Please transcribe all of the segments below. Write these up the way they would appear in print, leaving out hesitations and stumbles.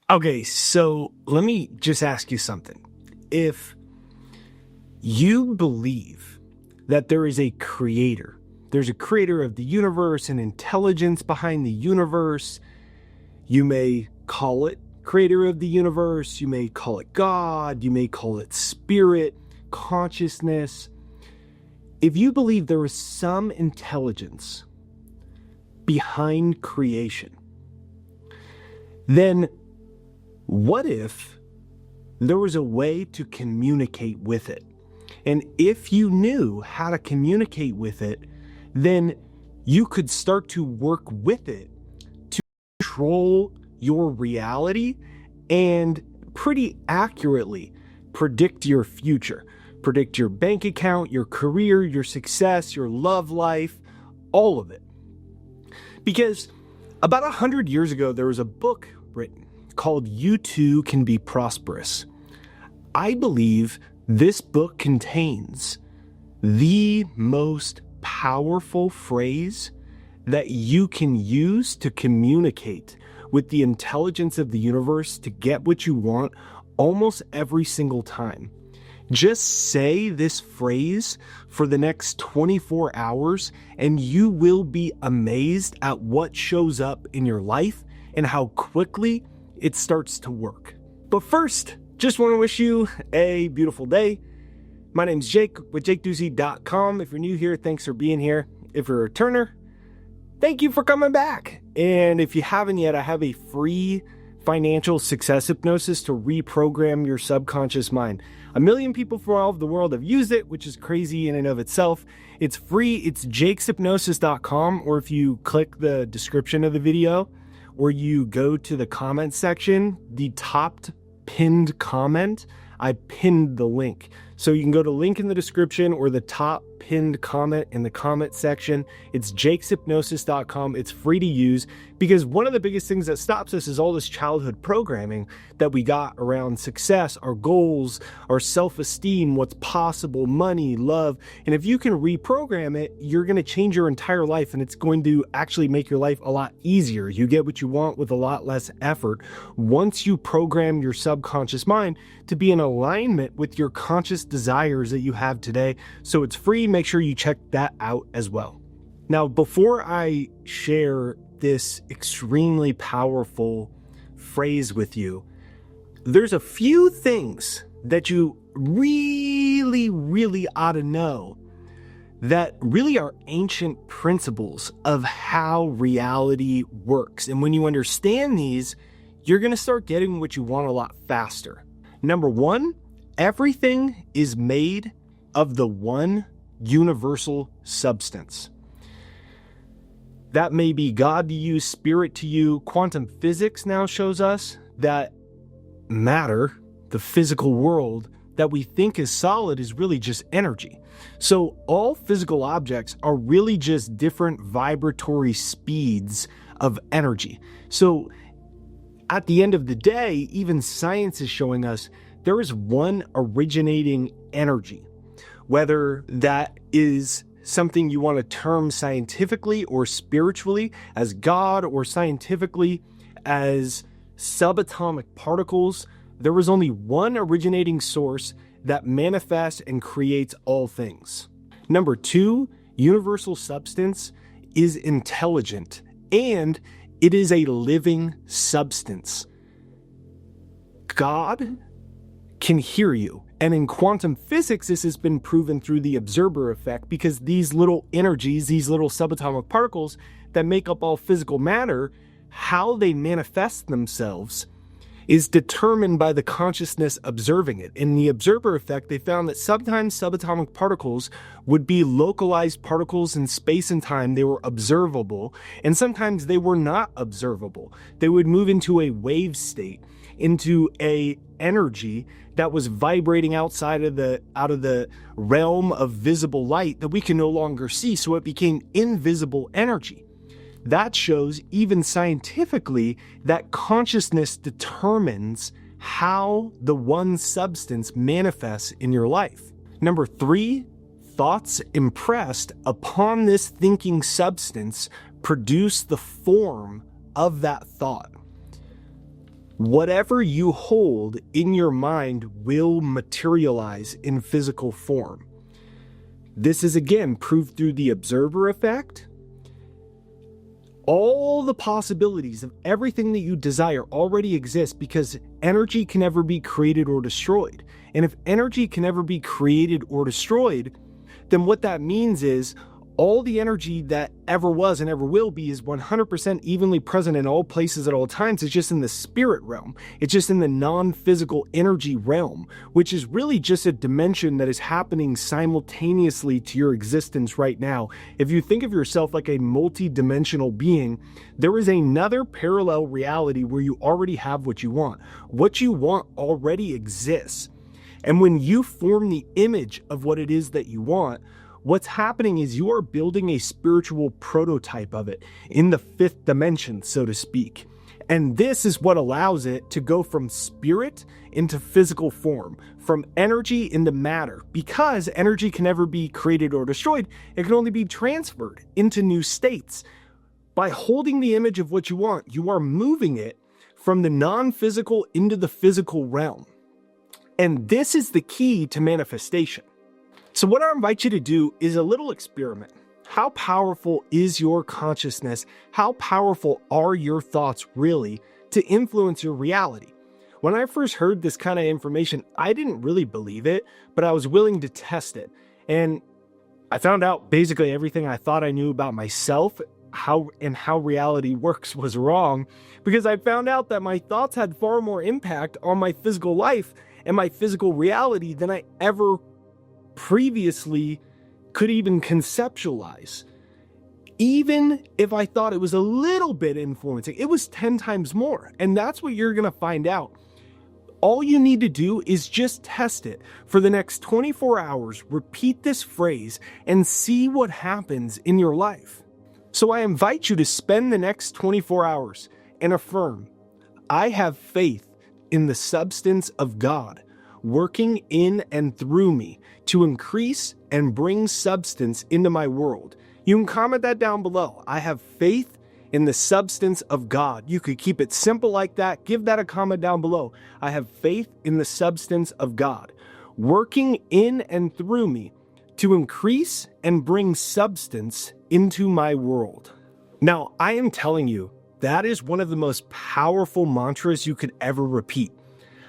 Okay, so let me just ask you something. If you believe that there is a creator, there's a creator of the universe, an intelligence behind the universe, you may call it creator of the universe, you may call it God, you may call it spirit, consciousness. If you believe there is some intelligence behind creation, then what if there was a way to communicate with it? And if you knew how to communicate with it, then you could start to work with it to control your reality and pretty accurately predict your future, predict your bank account, your career, your success, your love life, all of it. Because about 100 years ago, there was a book written called You Too Can Be Prosperous. I believe this book contains the most powerful phrase that you can use to communicate with the intelligence of the universe to get what you want almost every single time. Just say this phrase for the next 24 hours and you will be amazed at what shows up in your life and how quickly it starts to work. But first, just want to wish you a beautiful day. My name's Jake with JakeDucey.com. If you're new here, thanks for being here. If you're a returner, thank you for coming back. And if you haven't yet, I have a free financial success hypnosis to reprogram your subconscious mind. 1 million people from all over the world have used it, which is crazy in and of itself. It's free. It's jakeshypnosis.com, or if you click the description of the video, or you go to the comment section, the top pinned comment, I pinned the link. So you can go to link in the description or the top pinned comment in the comment section. It's jakeshypnosis.com. It's free to use because one of the biggest things that stops us is all this childhood programming that we got around success, our goals, our self-esteem, what's possible, money, love. And if you can reprogram it, you're going to change your entire life and it's going to actually make your life a lot easier. You get what you want with a lot less effort once you program your subconscious mind to be in alignment with your conscious desires that you have today. So it's free. Make sure you check that out as well. Now, before I share this extremely powerful phrase with you, there's a few things that you really ought to know that really are ancient principles of how reality works. And when you understand these, you're going to start getting what you want a lot faster. Number one, everything is made of the one universal substance. That may be God to you, spirit to you. Quantum physics now shows us that matter, the physical world that we think is solid, is really just energy. So all physical objects are really just different vibratory speeds of energy. So at the end of the day, even science is showing us there is one originating energy. Whether that is something you want to term scientifically or spiritually as God, or scientifically as subatomic particles, there is only one originating source that manifests and creates all things. Number two, universal substance is intelligent and it is a living substance. God can hear you. And in quantum physics, this has been proven through the observer effect, because these little energies, these little subatomic particles that make up all physical matter, how they manifest themselves is determined by the consciousness observing it. In the observer effect, they found that sometimes subatomic particles would be localized particles in space and time. They were observable, and sometimes they were not observable. They would move into a wave state, into a energy that was vibrating outside of the realm of visible light that we can no longer see. So it became invisible energy. That shows, even scientifically, that consciousness determines how the one substance manifests in your life. Number three, thoughts impressed upon this thinking substance produce the form of that thought. Whatever you hold in your mind will materialize in physical form. This is again proved through the observer effect. All the possibilities of everything that you desire already exist because energy can never be created or destroyed. And if energy can never be created or destroyed, then what that means is all the energy that ever was and ever will be is 100% evenly present in all places at all times. It's just in the spirit realm. It's just in the non-physical energy realm, which is really just a dimension that is happening simultaneously to your existence right now. If you think of yourself like a multi-dimensional being, there is another parallel reality where you already have what you want. What you want already exists. And when you form the image of what it is that you want, what's happening is you are building a spiritual prototype of it in the fifth dimension, so to speak. And this is what allows it to go from spirit into physical form, from energy into matter. Because energy can never be created or destroyed, it can only be transferred into new states. By holding the image of what you want, you are moving it from the non-physical into the physical realm. And this is the key to manifestation. So what I invite you to do is a little experiment. How powerful is your consciousness? How powerful are your thoughts really to influence your reality? When I first heard this kind of information, I didn't really believe it, but I was willing to test it. And I found out basically everything I thought I knew about myself, how reality works was wrong, because I found out that my thoughts had far more impact on my physical life and my physical reality than I ever previously could even conceptualize. Even if I thought it was a little bit influencing, it was 10 times more. And that's what you're going to find out. All you need to do is just test it for the next 24 hours. Repeat this phrase and see what happens in your life. So I invite you to spend the next 24 hours and affirm, I have faith in the substance of God working in and through me to increase and bring substance into my world. You can comment that down below. I have faith in the substance of God. You could keep it simple like that. Give that a comment down below. I have faith in the substance of God working in and through me to increase and bring substance into my world. Now, I am telling you, that is one of the most powerful mantras you could ever repeat.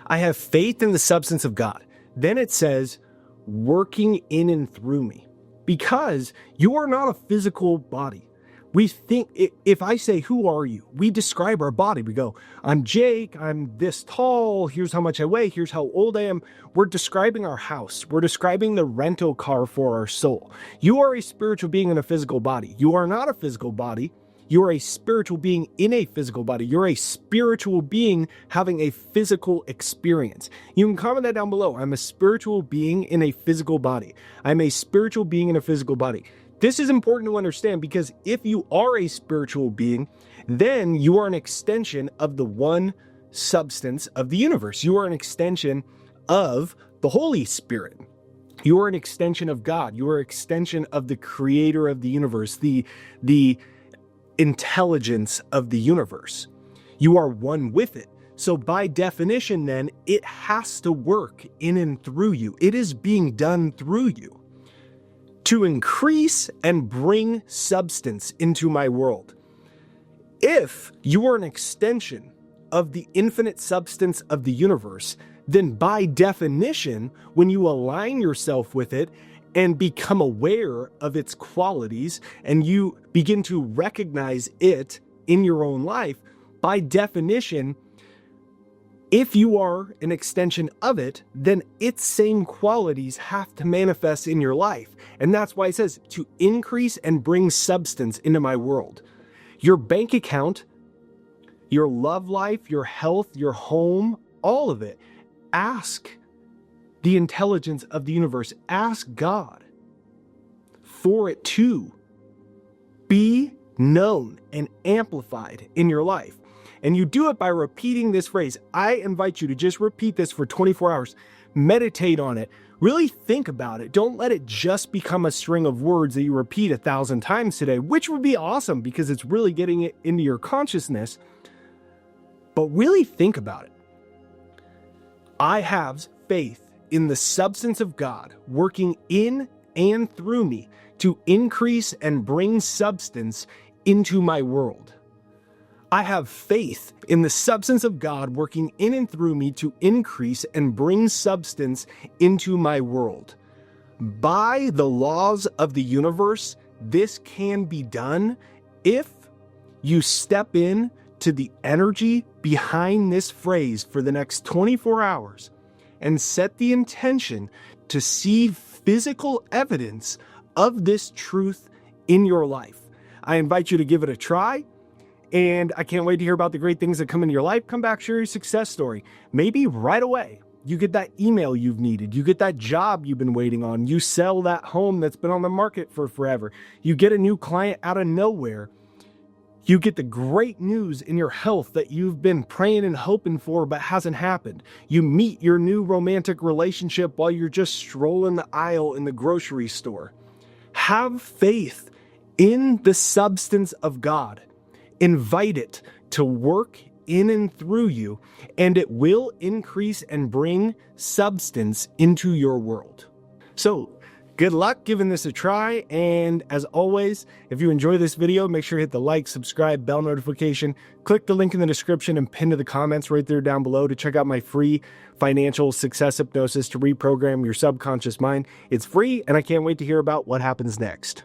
I have faith in the substance of God. Then it says, working in and through me. Because you are not a physical body. We think, if I say, who are you? We describe our body. We go, I'm Jake, I'm this tall, here's how much I weigh, here's how old I am. We're describing our house. We're describing the rental car for our soul. You are a spiritual being in a physical body. You are not a physical body. You're a spiritual being in a physical body. You're a spiritual being having a physical experience. You can comment that down below. I'm a spiritual being in a physical body. I'm a spiritual being in a physical body. This is important to understand because if you are a spiritual being, then you are an extension of the one substance of the universe. You are an extension of the Holy Spirit. You are an extension of God. You are an extension of the creator of the universe, the intelligence of the universe. You are one with it. So by definition, then, it has to work in and through you. It is being done through you to increase and bring substance into my world. If you are an extension of the infinite substance of the universe, then by definition, when you align yourself with it and become aware of its qualities, and you begin to recognize it in your own life, by definition, if you are an extension of it, then its same qualities have to manifest in your life. And that's why it says to increase and bring substance into my world. Your bank account, your love life, your health, your home, all of it. Ask the intelligence of the universe. Ask God for it to be known and amplified in your life. And you do it by repeating this phrase. I invite you to just repeat this for 24 hours. Meditate on it. Really think about it. Don't let it just become a string of words that you repeat 1,000 times today, which would be awesome because it's really getting it into your consciousness. But really think about it. I have faith in the substance of God working in and through me to increase and bring substance into my world. I have faith in the substance of God working in and through me to increase and bring substance into my world. By the laws of the universe, this can be done if you step in to the energy behind this phrase for the next 24 hours and set the intention to see physical evidence of this truth in your life. I invite you to give it a try, and I can't wait to hear about the great things that come into your life. Come back, share your success story. Maybe right away, you get that email you've needed. You get that job you've been waiting on. You sell that home that's been on the market for forever. You get a new client out of nowhere. You get the great news in your health that you've been praying and hoping for but hasn't happened. You meet your new romantic relationship while you're just strolling the aisle in the grocery store. Have faith in the substance of God. Invite it to work in and through you, and it will increase and bring substance into your world. So, good luck giving this a try, and as always, if you enjoy this video, make sure to hit the like, subscribe, bell notification, click the link in the description and pin to the comments right there down below to check out my free financial success hypnosis to reprogram your subconscious mind. It's free, and I can't wait to hear about what happens next.